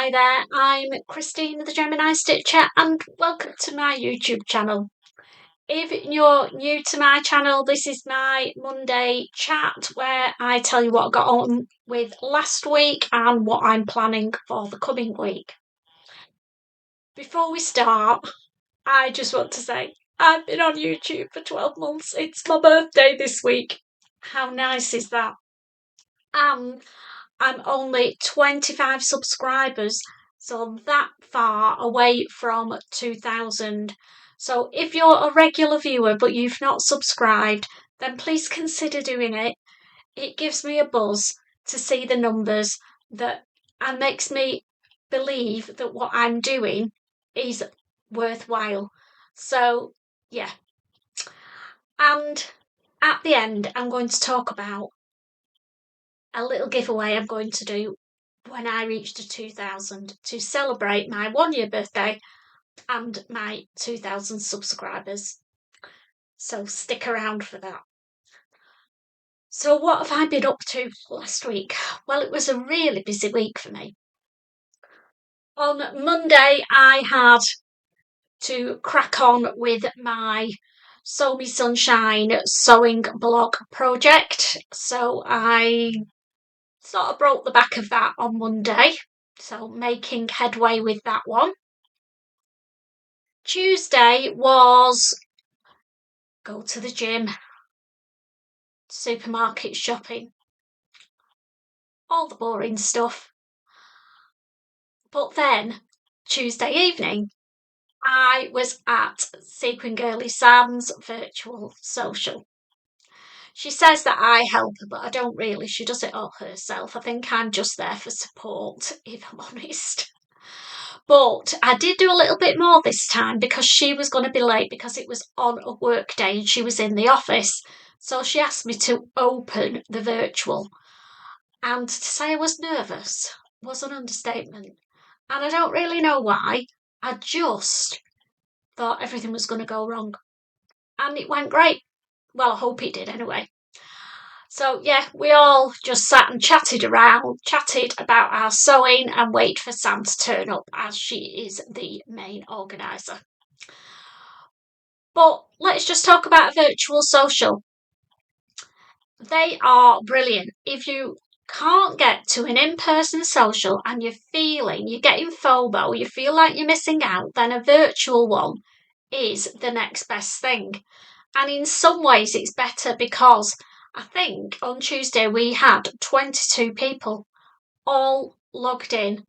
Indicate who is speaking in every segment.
Speaker 1: Hi there, I'm Christine the Gemini Stitcher and welcome to my YouTube channel. If you're new to my channel, this is my Monday chat where I tell you what I got on with last week and what I'm planning for the coming week. Before we start, I just want to say I've been on YouTube for 12 months. It's my birthday this week. How nice is that? And I'm only 25 subscribers, so that far away from 2,000. So if you're a regular viewer but you've not subscribed, then please consider doing it. It gives me a buzz to see the numbers and makes me believe that what I'm doing is worthwhile. So yeah. And at the end, I'm going to talk about a little giveaway I'm going to do when I reach the 2,000 to celebrate my 1 year birthday and my 2,000 subscribers. So stick around for that. So what have I been up to last week? Well, it was a really busy week for me. On Monday, I had to crack on with my Sew Me Sunshine sewing blog project. So I sort of broke the back of that on Monday, so making headway with that one. Tuesday was go to the gym, supermarket shopping, all the boring stuff. But then, Tuesday evening, I was at Sequin Girly Sam's virtual social. She says that I help her, but I don't really. She does it all herself. I think I'm just there for support, if I'm honest. But I did do a little bit more this time because she was going to be late because it was on a work day and she was in the office. So she asked me to open the virtual. And to say I was nervous was an understatement. And I don't really know why. I just thought everything was going to go wrong. And it went great. Well, I hope it did anyway. So yeah, we all just sat and chatted about our sewing and wait for Sam to turn up as she is the main organiser. But let's just talk about a virtual social. They are brilliant. If you can't get to an in-person social and you're getting FOMO, you feel like you're missing out, then a virtual one is the next best thing. And in some ways it's better because I think on Tuesday we had 22 people all logged in,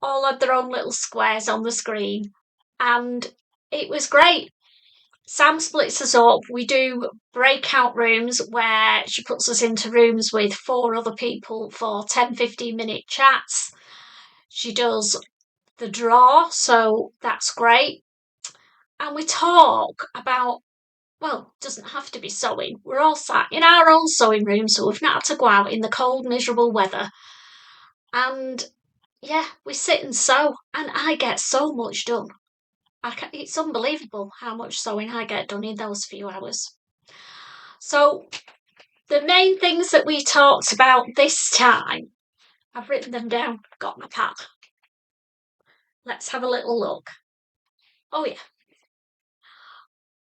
Speaker 1: all had their own little squares on the screen, and it was great. Sam splits us up. We do breakout rooms where she puts us into rooms with 4 other people for 10-15 minute chats. She does the draw, so that's great. And we talk about, well, it doesn't have to be sewing. We're all sat in our own sewing room, so we've not had to go out in the cold, miserable weather. And yeah, we sit and sew, and I get so much done. It's unbelievable how much sewing I get done in those few hours. So the main things that we talked about this time, I've written them down, got my pad. Let's have a little look. Oh yeah.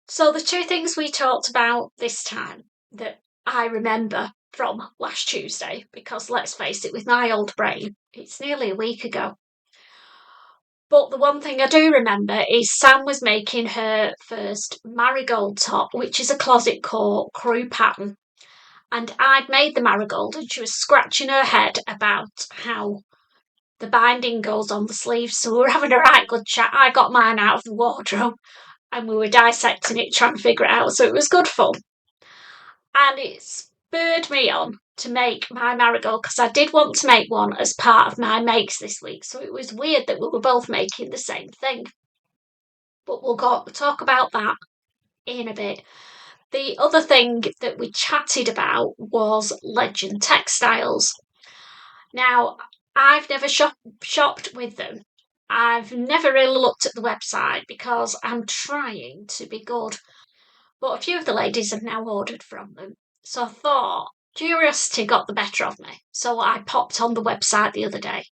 Speaker 1: So the 2 things we talked about this time that I remember from last Tuesday, because let's face it, with my old brain, it's nearly a week ago. But the one thing I do remember is Sam was making her first Marigold top, which is a closet core crew pattern. And I'd made the Marigold and she was scratching her head about how the binding goes on the sleeves. So we were having a right good chat. I got mine out of the wardrobe and we were dissecting it, trying to figure it out. So it was good fun. And it spurred me on to make my Marigold because I did want to make one as part of my makes this week. So it was weird that we were both making the same thing. But we'll talk about that in a bit. The other thing that we chatted about was Legend Textiles. Now, I've never shopped with them. I've never really looked at the website because I'm trying to be good. But a few of the ladies have now ordered from them. So I thought curiosity got the better of me. So I popped on the website the other day.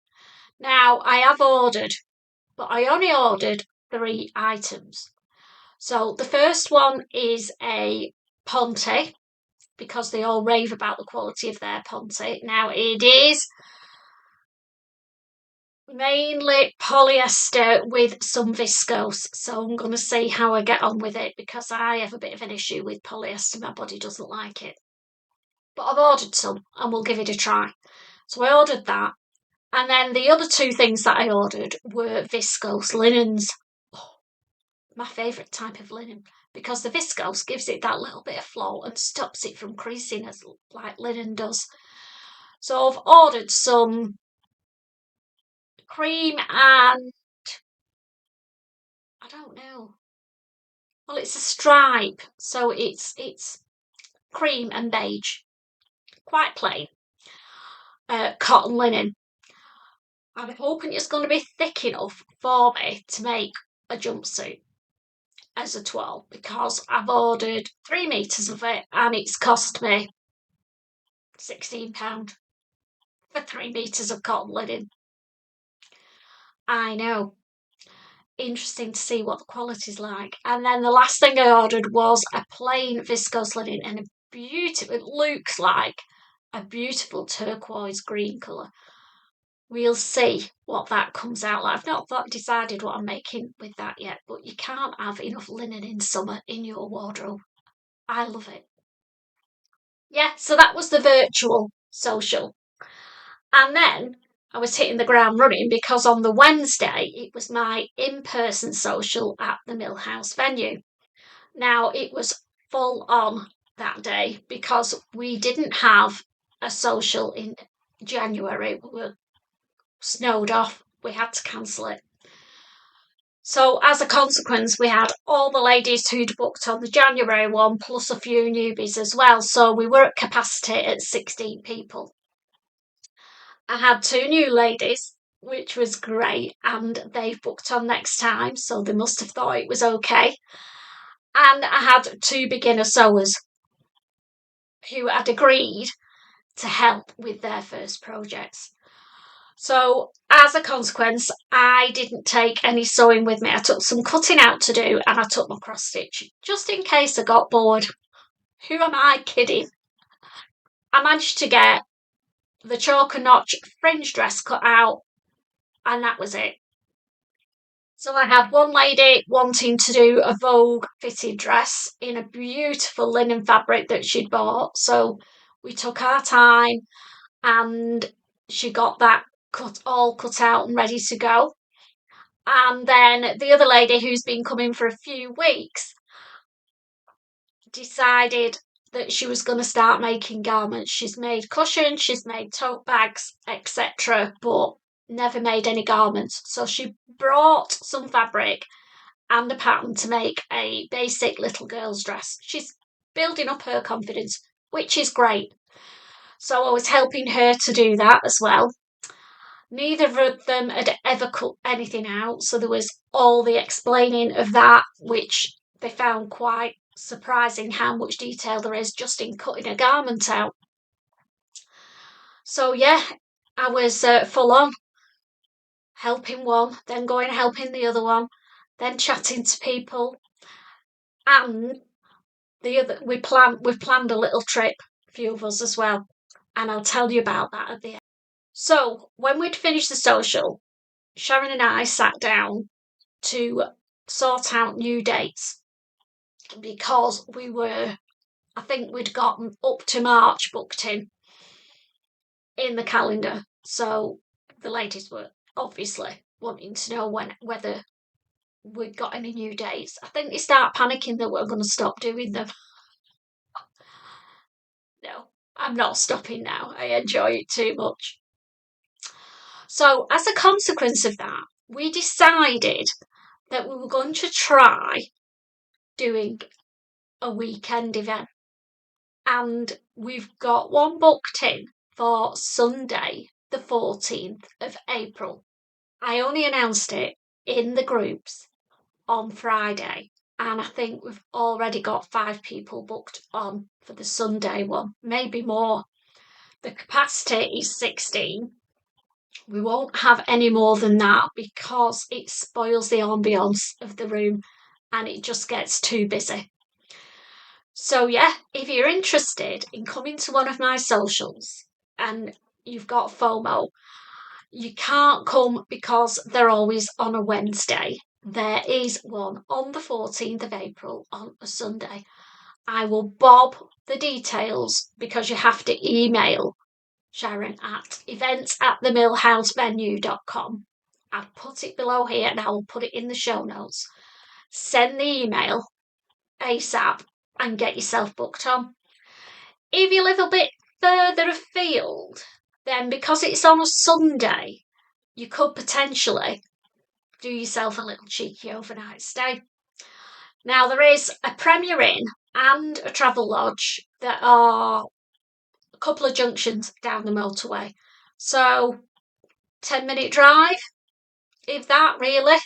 Speaker 1: Now, I have ordered, but I only ordered 3 items. So the first one is a ponte, because they all rave about the quality of their ponte. Now, it is mainly polyester with some viscose, so I'm going to see how I get on with it, because I have a bit of an issue with polyester. My body doesn't like it. But I've ordered some and we'll give it a try. So I ordered that. And then the other 2 things that I ordered were viscose linens. Oh, my favourite type of linen, because the viscose gives it that little bit of flow and stops it from creasing as like linen does. So I've ordered some cream and I don't know. Well, it's a stripe, so it's cream and beige, quite plain, cotton linen. I'm hoping it's going to be thick enough for me to make a jumpsuit as a toile, because I've ordered 3 metres of it and it's cost me £16 for 3 metres of cotton linen. I know. Interesting to see what the quality's like. And then the last thing I ordered was a plain viscose linen and a beautiful, it looks like a beautiful turquoise green colour. We'll see what that comes out like. I've not decided what I'm making with that yet, but you can't have enough linen in summer in your wardrobe. I love it. Yeah, so that was the virtual social. And then I was hitting the ground running, because on the Wednesday it was my in-person social at the MILLHOUSE venue. Now, it was full on that day because we didn't have a social in January. We were snowed off. We had to cancel it. So as a consequence, we had all the ladies who'd booked on the January one, plus a few newbies as well. So we were at capacity at 16 people. I had 2 new ladies, which was great, and they've booked on next time, so they must have thought it was okay. And I had 2 beginner sewers who had agreed to help with their first projects. So as a consequence, I didn't take any sewing with me. I took some cutting out to do and I took my cross stitch, just in case I got bored. Who am I kidding? I managed to get the choker notch fringe dress cut out, and that was it. So I had one lady wanting to do a Vogue fitted dress in a beautiful linen fabric that she'd bought. So we took our time and she got that all cut out and ready to go. And then the other lady, who's been coming for a few weeks, decided that she was going to start making garments. She's made cushions, she's made tote bags, etc., but never made any garments. So she brought some fabric and a pattern to make a basic little girl's dress. She's building up her confidence, which is great. So I was helping her to do that as well. Neither of them had ever cut anything out, so there was all the explaining of that, which they found quite surprising how much detail there is just in cutting a garment out. So yeah, I was full on, helping one, then going helping the other one, then chatting to people, and we've planned a little trip, a few of us as well, and I'll tell you about that at the end. So when we'd finished the social, Sharon and I sat down to sort out new dates, because I think we'd gotten up to March booked in the calendar. So the ladies were obviously wanting to know whether we'd got any new dates. I think they start panicking that we're going to stop doing them. No, I'm not stopping now. I enjoy it too much. So as a consequence of that, we decided that we were going to try doing a weekend event. And we've got one booked in for Sunday, the 14th of April. I only announced it in the groups on Friday, and I think we've already got 5 people booked on for the Sunday one, maybe more. The capacity is 16, We won't have any more than that because it spoils the ambience of the room and it just gets too busy. So yeah, if you're interested in coming to one of my socials and you've got FOMO, you can't come because they're always on a Wednesday. There is one on the 14th of April on a Sunday. I will bob the details because you have to email Sharon at events@themillhousevenue.com. I've put it below here and I will put it in the show notes. Send the email ASAP and get yourself booked on. If you live a bit further afield, then because it's on a Sunday, you could potentially do yourself a little cheeky overnight stay. Now, there is a Premier Inn and a travel lodge that are a couple of junctions down the motorway. So, 10-minute drive, if that really.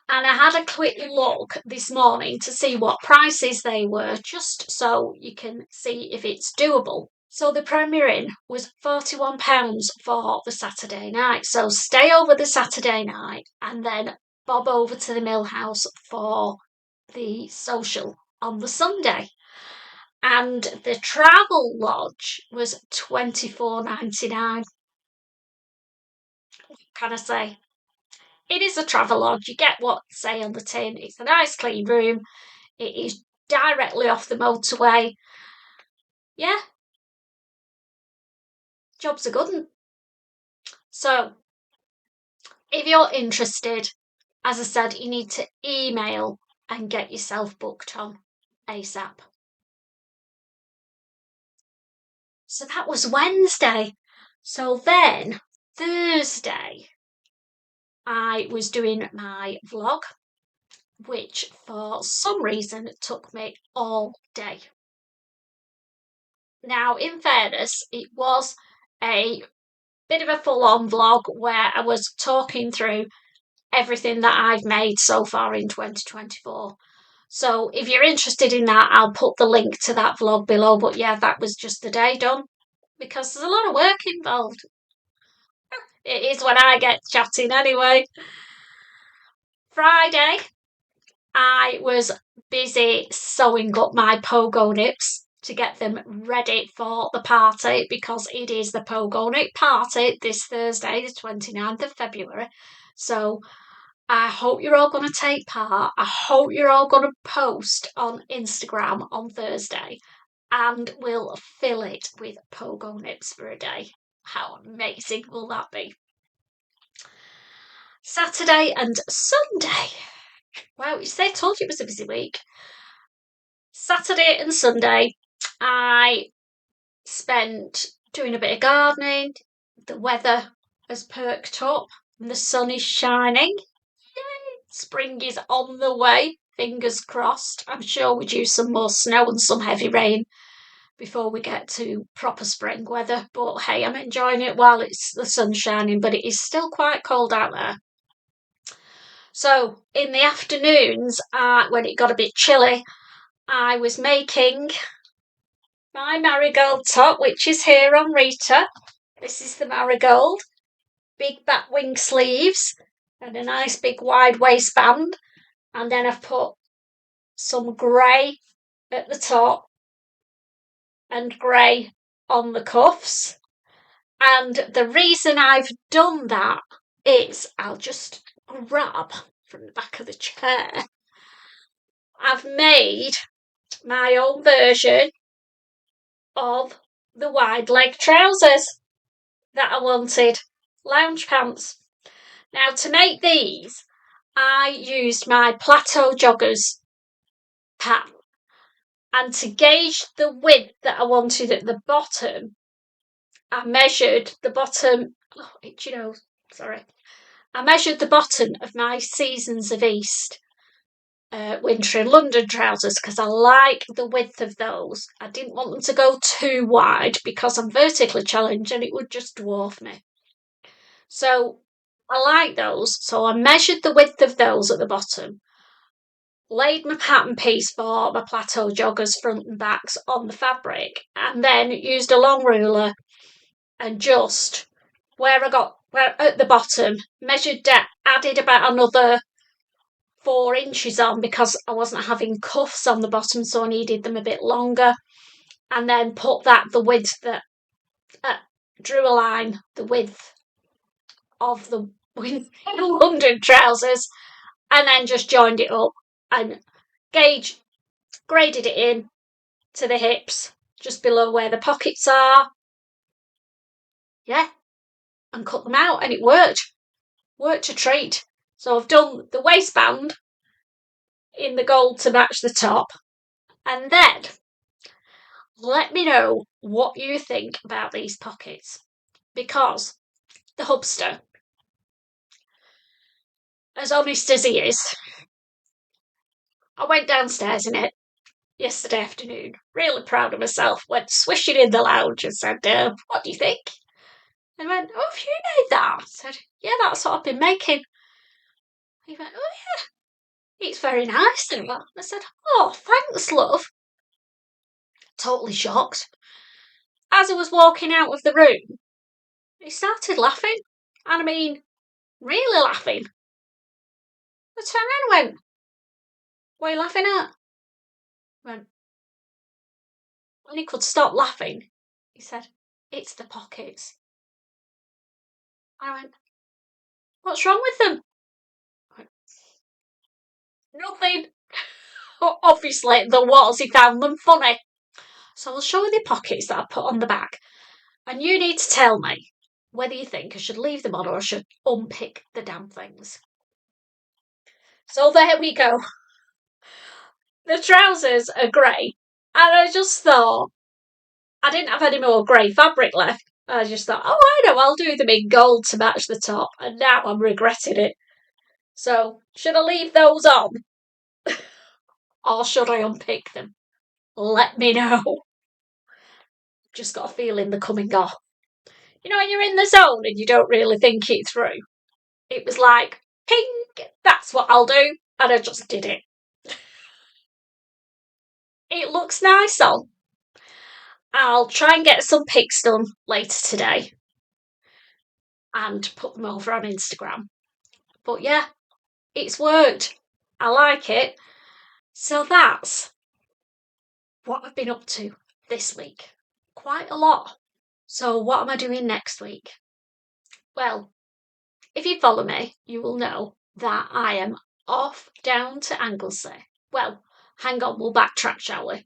Speaker 1: And I had a quick look this morning to see what prices they were, just so you can see if it's doable. So the Premier Inn was £41 for the Saturday night. So stay over the Saturday night and then bob over to the Mill House for the social on the Sunday. And the travel lodge was £24.99. What can I say? It is a travel lodge. You get what say on the tin. It's a nice clean room. It is directly off the motorway. Yeah. Job's a good one. So, if you're interested, as I said, you need to email and get yourself booked on ASAP. So that was Wednesday. So then, Thursday, I was doing my vlog, which for some reason took me all day. Now, in fairness, it was a bit of a full-on vlog where I was talking through everything that I've made so far in 2024. So if you're interested in that, I'll put the link to that vlog below. But yeah, that was just the day done because there's a lot of work involved. It is when I get chatting anyway. Friday, I was busy sewing up my pogo nips to get them ready for the party because it is the pogo nip party this Thursday, the 29th of February. So I hope you're all going to take part. I hope you're all going to post on Instagram on Thursday and we'll fill it with pogo nips for a day. How amazing will that be? Saturday and Sunday. Wow, they told you it was a busy week. Saturday and Sunday, I spent doing a bit of gardening. The weather has perked up and the sun is shining. Yay! Spring is on the way. Fingers crossed. I'm sure we're due some more snow and some heavy rain before we get to proper spring weather. But hey, I'm enjoying it while it's the sun shining, but it is still quite cold out there. So in the afternoons, when it got a bit chilly, I was making my Marigold top, which is here on Rita. This is the Marigold. Big back wing sleeves and a nice big wide waistband. And then I've put some grey at the top and grey on the cuffs. And the reason I've done that is I'll just grab from the back of the chair. I've made my own version of the wide leg trousers that I wanted, lounge pants. Now to make these, I used my Plateau Joggers pattern, and to gauge the width that I wanted at the bottom, I measured the bottom, I measured the bottom of my Seasons of East winter in London trousers because I like the width of those. I didn't want them to go too wide because I'm vertically challenged and it would just dwarf me. So I like those. So I measured the width of those at the bottom, laid my pattern piece for my Plateau Joggers front and backs on the fabric, and then used a long ruler and just where at the bottom, measured down, added about another 4 inches on because I wasn't having cuffs on the bottom, so I needed them a bit longer. And then put the width that drew a line, the width of the London trousers, and then just joined it up and graded it in to the hips, just below where the pockets are. Yeah, and cut them out, and it worked. Worked a treat. So I've done the waistband in the gold to match the top, and then let me know what you think about these pockets, because the hubster, as honest as he is, I went downstairs in it yesterday afternoon, really proud of myself, went swishing in the lounge and said, what do you think? And went, oh, have you made that? I said, yeah, that's what I've been making. He went, oh yeah, it's very nice. And I said, oh, thanks, love. Totally shocked. As I was walking out of the room, he started laughing. And I mean, really laughing. I turned around and went, what are you laughing at? I went, when he could stop laughing, he said, it's the pockets. I went, what's wrong with them? I went, nothing. Obviously, there was. He found them funny. So I'll show you the pockets that I put on the back. And you need to tell me whether you think I should leave them on or I should unpick the damn things. So there we go. The trousers are grey. And I just thought, I didn't have any more grey fabric left. I just thought, oh, I know, I'll do them in gold to match the top. And now I'm regretting it. So, should I leave those on? Or should I unpick them? Let me know. Just got a feeling they're coming off. You know, when you're in the zone and you don't really think it through. It was like, ping, that's what I'll do. And I just did it. It looks nice on. I'll try and get some pics done later today and put them over on Instagram. But yeah, it's worked. I like it. So that's what I've been up to this week. Quite a lot. So what am I doing next week? Well, if you follow me, you will know that I am off down to Anglesey. Well, hang on, we'll backtrack, shall we?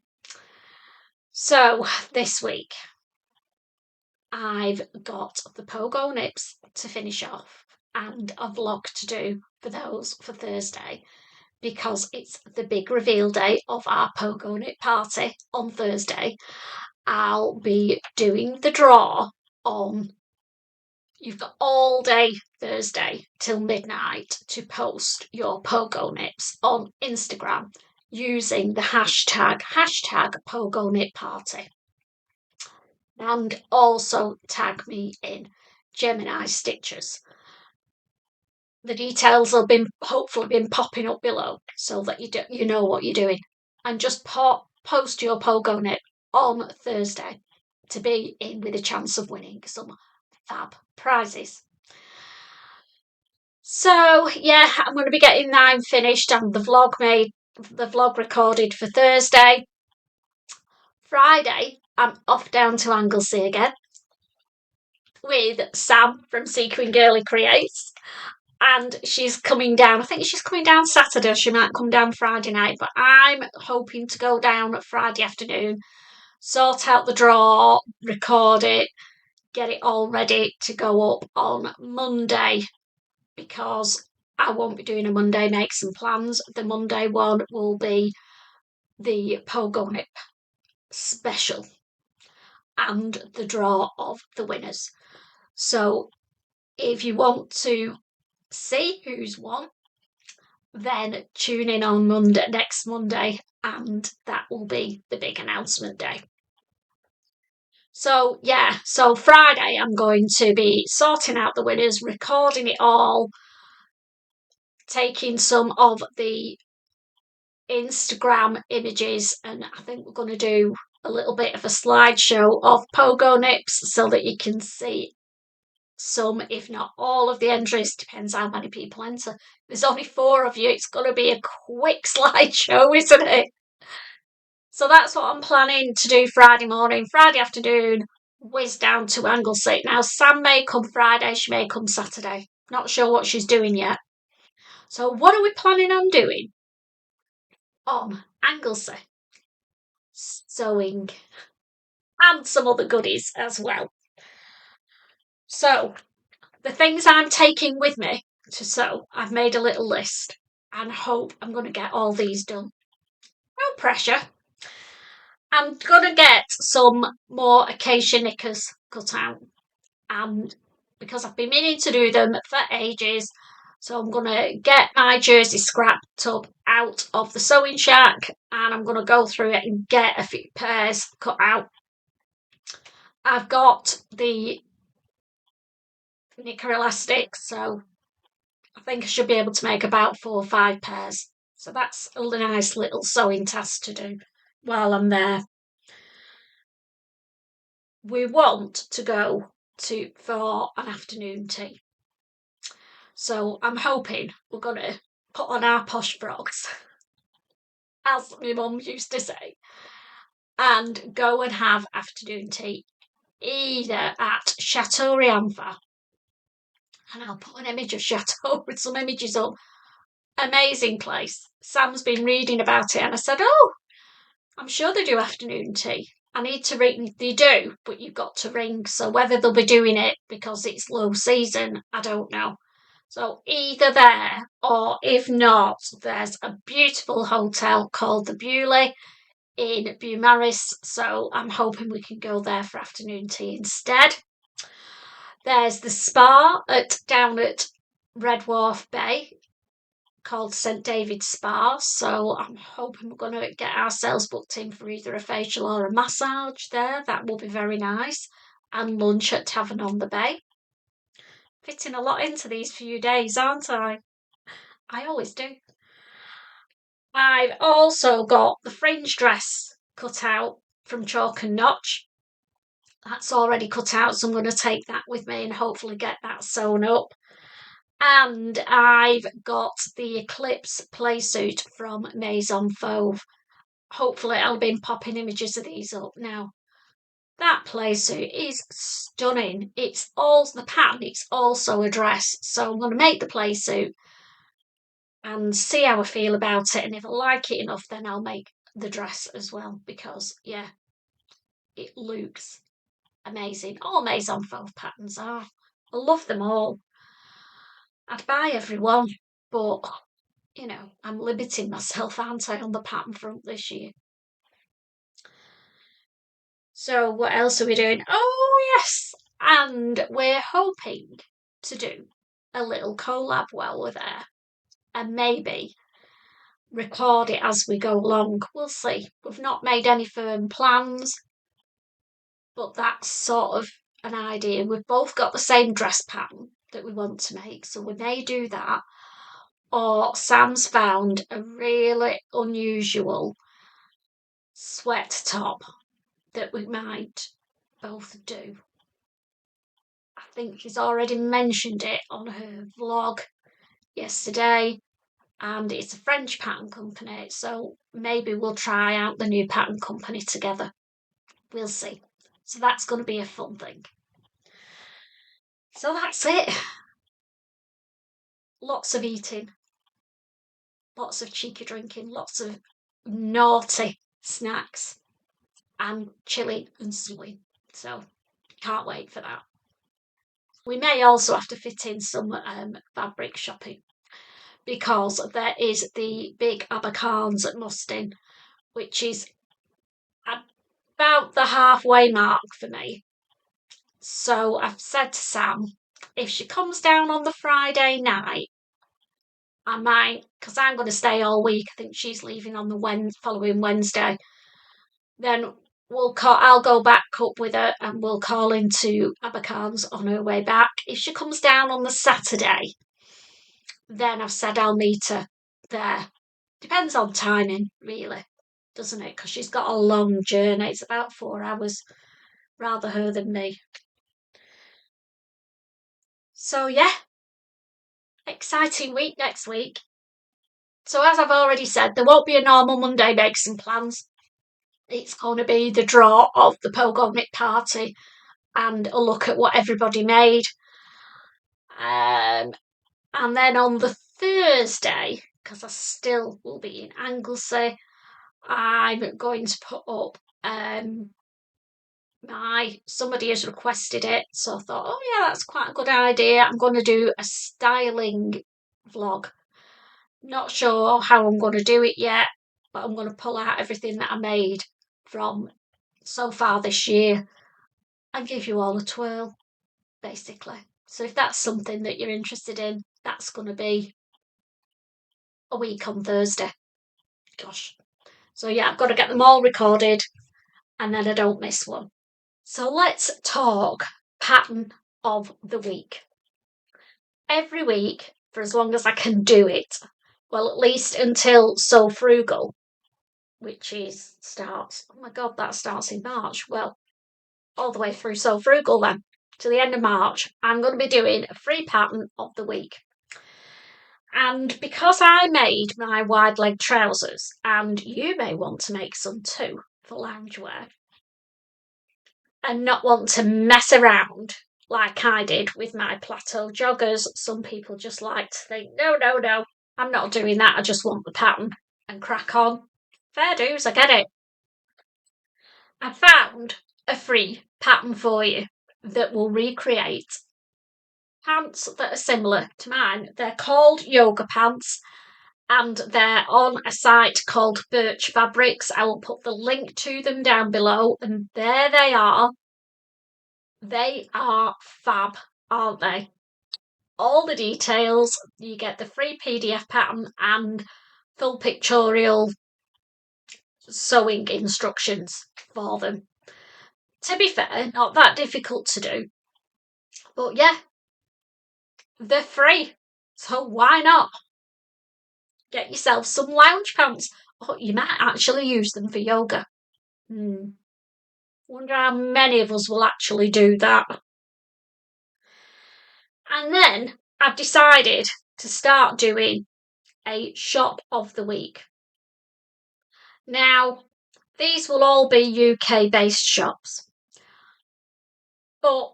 Speaker 1: So this week, I've got the pogo nips to finish off and a vlog to do for those for Thursday, because it's the big reveal day of our pogo nip party on Thursday. I'll be doing the draw on. You've got all day Thursday till midnight to post your pogo nips on Instagram using the hashtag pogo nip party. And also tag me in Gemini Stitchers. The details have hopefully been popping up below so that you know what you're doing. And just post your pogo nip on Thursday to be in with a chance of winning some fab prizes. So yeah, I'm going to be getting 9 finished and the vlog recorded for Thursday. Friday, I'm off down to Anglesey again with Sam from Sequin Girly Creates, and she's coming down. I think she's coming down Saturday. She might come down Friday night, but I'm hoping to go down Friday afternoon, sort out the draw, record it, get it all ready to go up on Monday, because I won't be doing a Monday make some plans. The Monday one will be the pogo nip special and the draw of the winners. So if you want to see who's won, then tune in on next Monday, and that will be the big announcement day. So yeah, so Friday I'm going to be sorting out the winners, recording it all, taking some of the Instagram images, and I think we're going to do a little bit of a slideshow of pogo nips so that you can see some, if not all, of the entries. Depends how many people enter. There's only 4 of you. It's going to be a quick slideshow, isn't it? So that's what I'm planning to do Friday morning. Friday afternoon, whiz down to Anglesey. Now, Sam may come Friday, she may come Saturday. Not sure what she's doing yet. So what are we planning on doing on Anglesey? Sewing. And some other goodies as well. So, the things I'm taking with me to sew, I've made a little list and hope I'm going to get all these done. No pressure. I'm going to get some more Acacia Knickers cut out, and because I've been meaning to do them for ages, so I'm going to get my jersey scrap tub out of the sewing shack and I'm going to go through it and get a few pairs cut out. I've got the knicker elastic, so I think I should be able to make about 4 or 5 pairs. So that's a nice little sewing task to do while I'm there. We want to go for an afternoon tea. So I'm hoping we're going to put on our posh frocks, as my mum used to say, and go and have afternoon tea either at Chateau Rianfa, and I'll put an image of Chateau with some images up. Amazing place. Sam's been reading about it and I said, oh, I'm sure they do afternoon tea. I need to ring. They do, but you've got to ring. So whether they'll be doing it because it's low season, I don't know. So either there, or if not, there's a beautiful hotel called the Bewley in Beaumaris. So I'm hoping we can go there for afternoon tea instead. There's the spa down at Red Wharf Bay called St David's Spa, so I'm hoping we're going to get ourselves booked in for either a facial or a massage there. That will be very nice. And lunch at Tavern on the Bay. Fitting a lot into these few days, aren't I? I always do. I've also got the fringe dress cut out from Chalk and Notch. That's already cut out, so I'm going to take that with me and hopefully get that sewn up. And I've got the Eclipse Playsuit from Maison Fauve. Hopefully I'll be popping images of these up now. That playsuit is stunning. It's all the pattern, it's also a dress. So I'm going to make the playsuit and see how I feel about it. And if I like it enough, then I'll make the dress as well, because yeah, it looks amazing. All Maison Fauve patterns are. I love them all. I'd buy every one, but you know, I'm limiting myself, aren't I, on the pattern front this year. So what else are we doing? Oh yes, and we're hoping to do a little collab while we're there, and maybe record it as we go along. We'll see. We've not made any firm plans, but that's sort of an idea. We've both got the same dress pattern that we want to make, so we may do that. Or Sam's found a really unusual sweat top that we might both do. I think she's already mentioned it on her vlog yesterday, and it's a French pattern company, so maybe we'll try out the new pattern company together. We'll see. So that's going to be a fun thing. So that's it. Lots of eating, lots of cheeky drinking, lots of naughty snacks, and chilling and sewing. So can't wait for that. We may also have to fit in some fabric shopping, because there is the big Abercarns at Mustin, which is about the halfway mark for me. So I've said to Sam, if she comes down on the Friday night, I might, because I'm going to stay all week. I think she's leaving on the following Wednesday. Then I'll go back up with her and we'll call into Abercarns on her way back. If she comes down on the Saturday, then I've said I'll meet her there. Depends on timing, really, doesn't it? Because she's got a long journey. It's about 4 hours. Rather her than me. So yeah, exciting week next week. So as I've already said, there won't be a normal Monday make some plans. It's going to be the draw of the Pogo Knit party and a look at what everybody made. And then on the Thursday, because I still will be in Anglesey, I'm going to put up somebody has requested it, so I thought, oh yeah, that's quite a good idea. I'm going to do a styling vlog. Not sure how I'm going to do it yet, but I'm going to pull out everything that I made from so far this year and give you all a twirl, basically. So if that's something that you're interested in, that's going to be a week on Thursday. Gosh. So yeah, I've got to get them all recorded and then I don't miss one. So let's talk pattern of the week. Every week, for as long as I can do it, well, at least until Sew Frugal, which starts, oh my God, that starts in March. Well, all the way through Sew Frugal then, to the end of March, I'm going to be doing a free pattern of the week. And because I made my wide leg trousers, and you may want to make some too for loungewear, and not want to mess around like I did with my Plateau Joggers, some people just like to think, no, I'm not doing that, I just want the pattern and crack on. Fair dues, I get it. I found a free pattern for you that will recreate pants that are similar to mine. They're called yoga pants and they're on a site called Birch Fabrics. I will put the link to them down below, and there they are. They are fab, aren't they? All the details, you get the free PDF pattern and full pictorial sewing instructions for them. To be fair, not that difficult to do, but yeah, they're free, so why not? Get yourself some lounge pants. Oh, you might actually use them for yoga. Wonder how many of us will actually do that. And then I've decided to start doing a shop of the week. Now, these will all be UK based shops, but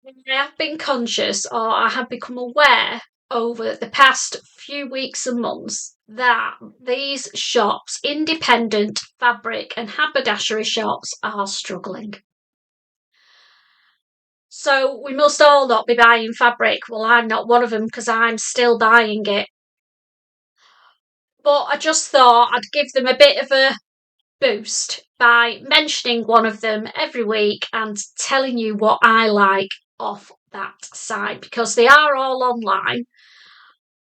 Speaker 1: I have been conscious, or I have become aware over the past few weeks and months, that these shops, independent fabric and haberdashery shops, are struggling. So we must all not be buying fabric. Well, I'm not one of them because I'm still buying it. But I just thought I'd give them a bit of a boost by mentioning one of them every week and telling you what I like off that site, because they are all online,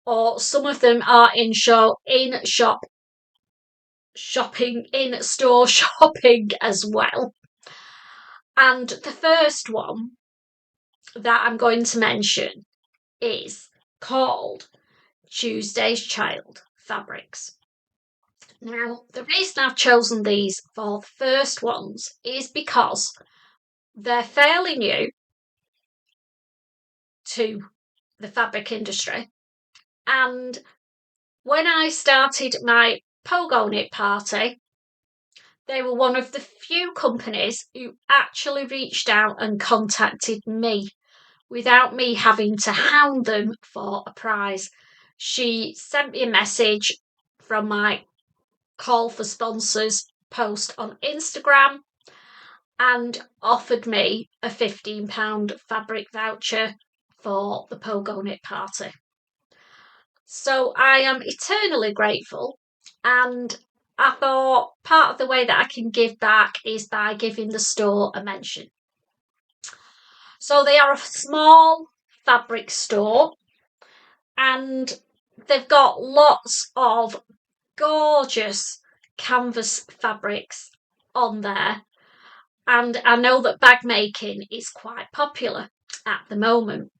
Speaker 1: or some of them are in store shopping as well. And the first one that I'm going to mention is called Tuesday's Child Fabrics. Now, the reason I've chosen these for the first ones is because they're fairly new to the fabric industry, and when I started my Pogo Knit party, they were one of the few companies who actually reached out and contacted me without me having to hound them for a prize. She sent me a message from my call for sponsors post on Instagram and offered me a £15 fabric voucher for the Pogo Knit party. So I am eternally grateful, and I thought part of the way that I can give back is by giving the store a mention. So they are a small fabric store and they've got lots of gorgeous canvas fabrics on there. And I know that bag making is quite popular at the moment.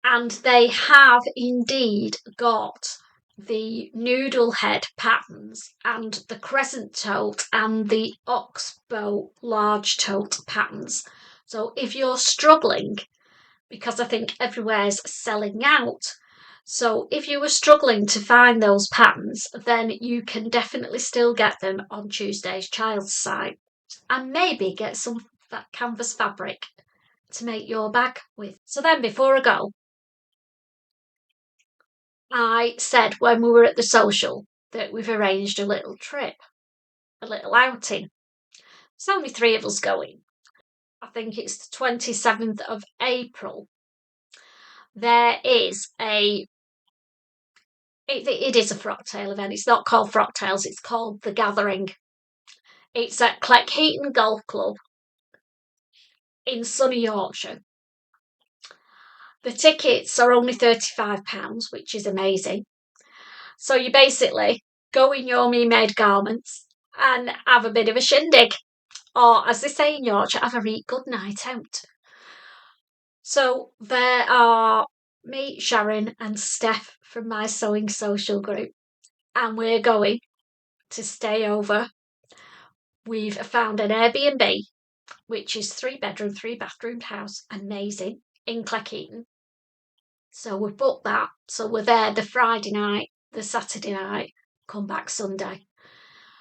Speaker 1: And they have indeed got the noodle head patterns and the crescent tote and the oxbow large tote patterns. So if you're struggling because I think everywhere's selling out. So if you were struggling to find those patterns, then you can definitely still get them on Tuesday's Child's site, and maybe get some canvas fabric to make your bag with. So then before I go, I said when we were at the Sewcial that we've arranged a little trip, a little outing. There's only 3 of us going. I think it's the 27th of April. There is it is a frocktail event. It's not called Frocktails, it's called The Gathering. It's at Cleckheaton Golf Club in sunny Yorkshire. The tickets are only £35, which is amazing. So you basically go in your me-made garments and have a bit of a shindig. Or, as they say in Yorkshire, have a real good night out. So there are me, Sharon, and Steph from my sewing social group, and we're going to stay over. We've found an Airbnb, which is 3-bedroom, 3-bathroom house, amazing, in Cleckheaton. So we've booked that. So we're there the Friday night, the Saturday night, come back Sunday.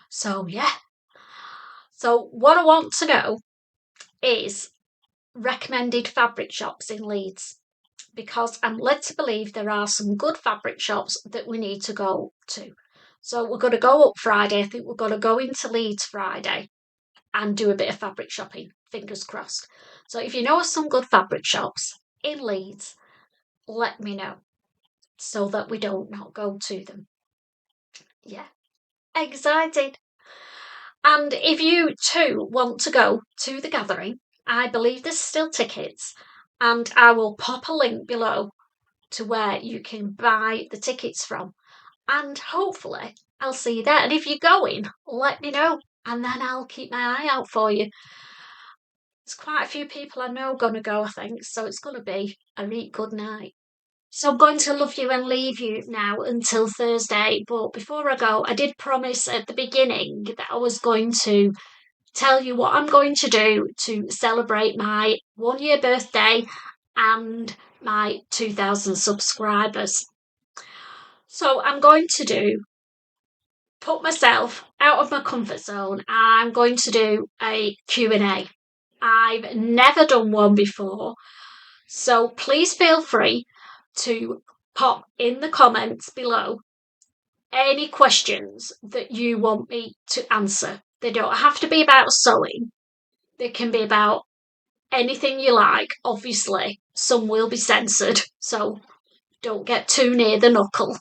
Speaker 1: So yeah. So what I want to know is recommended fabric shops in Leeds, because I'm led to believe there are some good fabric shops that we need to go to. So we're going to go up Friday. I think we're going to go into Leeds Friday and do a bit of fabric shopping, fingers crossed. So if you know of some good fabric shops in Leeds, let me know so that we don't not go to them. Yeah, excited. And if you too want to go to the gathering, I believe there's still tickets, and I will pop a link below to where you can buy the tickets from, and hopefully I'll see you there. And if you're going, let me know, and then I'll keep my eye out for you. There's quite a few people I know gonna go, I think, so it's gonna be a really good night. So I'm going to love you and leave you now until Thursday, but before I go, I did promise at the beginning that I was going to tell you what I'm going to do to celebrate my 1-year birthday and my 2,000 subscribers. So I'm going to put myself out of my comfort zone. I'm going to do a Q&A. I've never done one before, so please feel free to pop in the comments below any questions that you want me to answer. They don't have to be about sewing. They can be about anything you like. Obviously, some will be censored, so don't get too near the knuckle.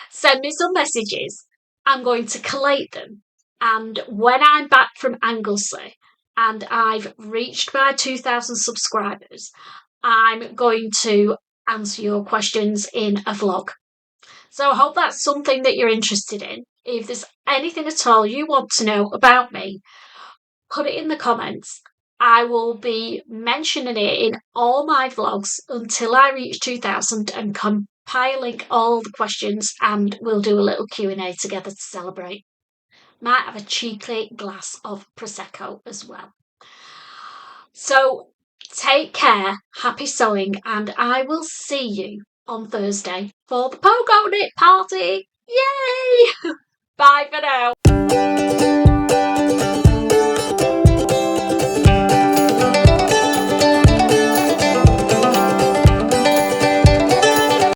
Speaker 1: Send me some messages. I'm going to collate them. And when I'm back from Anglesey and I've reached my 2,000 subscribers, I'm going to answer your questions in a vlog. So I hope that's something that you're interested in. If there's anything at all you want to know about me, put it in the comments. I will be mentioning it in all my vlogs until I reach 2,000 and compiling all the questions, and we'll do a little Q&A together to celebrate. Might have a cheeky glass of Prosecco as well. So take care, happy sewing, and I will see you on Thursday for the Pogo Knit party. Yay! Bye for now.